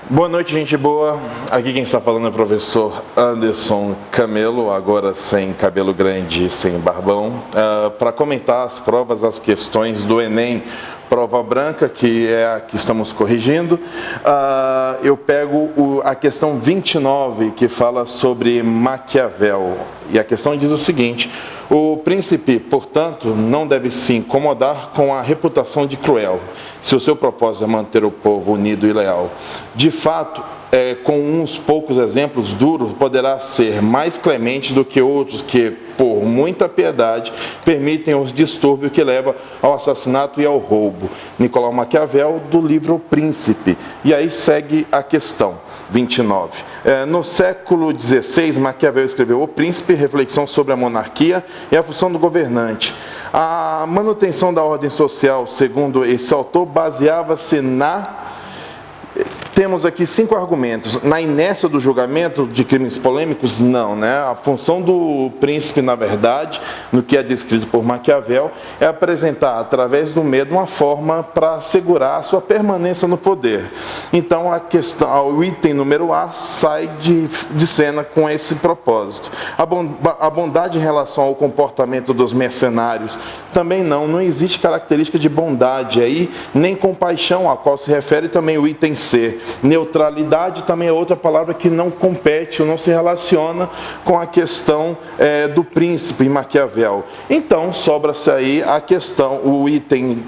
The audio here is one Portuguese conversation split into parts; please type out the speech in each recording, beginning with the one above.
Boa noite, gente boa. Aqui quem está falando é o professor Anderson Camelo, agora sem cabelo grande e sem barbão, para comentar as provas, as questões do Enem, prova branca, que é a que estamos corrigindo. Eu pego a questão 29, que fala sobre Maquiavel, e a questão diz o seguinte: o príncipe, portanto, não deve se incomodar com a reputação de cruel, se o seu propósito é manter o povo unido e leal. De fato, com uns poucos exemplos duros, poderá ser mais clemente do que outros que, por muita piedade, permitem os distúrbios que levam ao assassinato e ao roubo. Nicolau Maquiavel, do livro O Príncipe. E aí segue a questão 29. No século XVI, Maquiavel escreveu O Príncipe, reflexão sobre a monarquia e a função do governante. A manutenção da ordem social, segundo esse autor, baseava-se Temos aqui 5 argumentos. Na inércia do julgamento de crimes polêmicos, não, né? A função do príncipe, na verdade, no que é descrito por Maquiavel, é apresentar, através do medo, uma forma para assegurar a sua permanência no poder. Então, o item número A sai de cena com esse propósito. A bondade em relação ao comportamento dos mercenários, também não existe característica de bondade aí, nem compaixão, a qual se refere também o item C. Neutralidade também é outra palavra que não compete ou não se relaciona com a questão do príncipe em Maquiavel. Então, sobra-se aí a questão, o item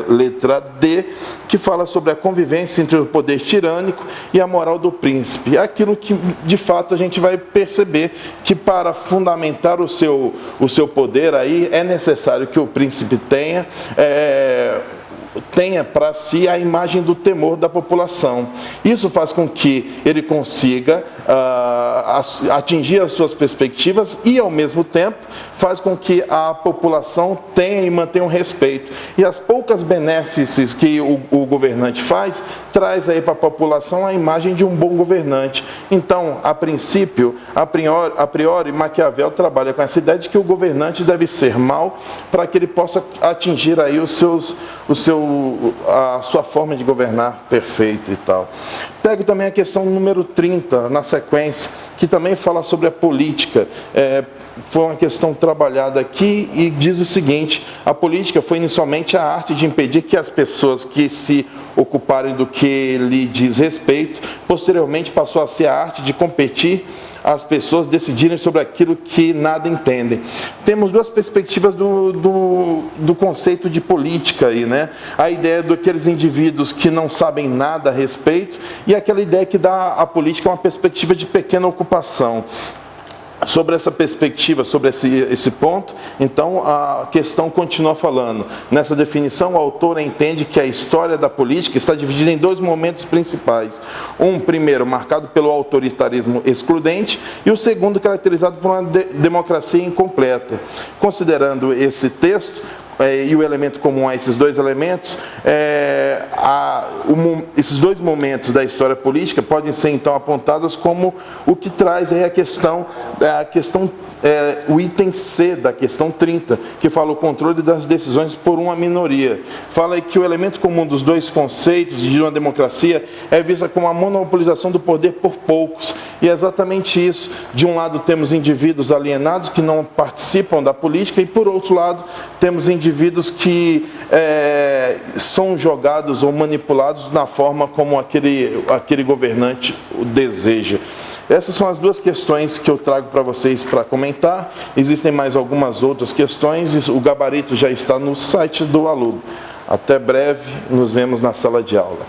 letra D, que fala sobre a convivência entre o poder tirânico e a moral do príncipe. É aquilo que, de fato, a gente vai perceber que, para fundamentar o seu poder aí, é necessário que o príncipe tenha para si a imagem do temor da população. Isso faz com que ele consiga atingir as suas perspectivas e, ao mesmo tempo, faz com que a população tenha e mantenha um respeito. E as poucas benefícios que o governante faz, traz aí para a população a imagem de um bom governante. Então, a priori, Maquiavel trabalha com essa ideia de que o governante deve ser mau para que ele possa atingir aí a sua forma de governar perfeita e tal. Pego também a questão número 30, na sequência, que também fala sobre a política. Foi uma questão trabalhada aqui e diz o seguinte: a política foi inicialmente a arte de impedir que as pessoas que se ocuparem do que lhe diz respeito, posteriormente passou a ser a arte de competir as pessoas decidirem sobre aquilo que nada entendem. Temos duas perspectivas do conceito de política aí, né? A ideia daqueles indivíduos que não sabem nada a respeito e aquela ideia que dá à política uma perspectiva de pequena ocupação. Sobre essa perspectiva, sobre esse ponto, então a questão continua falando. Nessa definição, o autor entende que a história da política está dividida em 2 momentos principais. Primeiro, marcado pelo autoritarismo excludente, e o segundo, caracterizado por uma democracia incompleta. Considerando esse texto, e o elemento comum a esses 2 elementos, esses 2 momentos da história política podem ser então apontados como o que traz aí o item C da questão 30, que fala o controle das decisões por uma minoria. Fala aí que o elemento comum dos 2 conceitos de uma democracia é vista como a monopolização do poder por poucos. E é exatamente isso. De um lado temos indivíduos alienados que não participam da política e, por outro lado, temos indivíduos que são jogados ou manipulados na forma como aquele governante o deseja. Essas são as 2 questões que eu trago para vocês para comentar. Existem mais algumas outras questões, o gabarito já está no site do aluno. Até breve, nos vemos na sala de aula.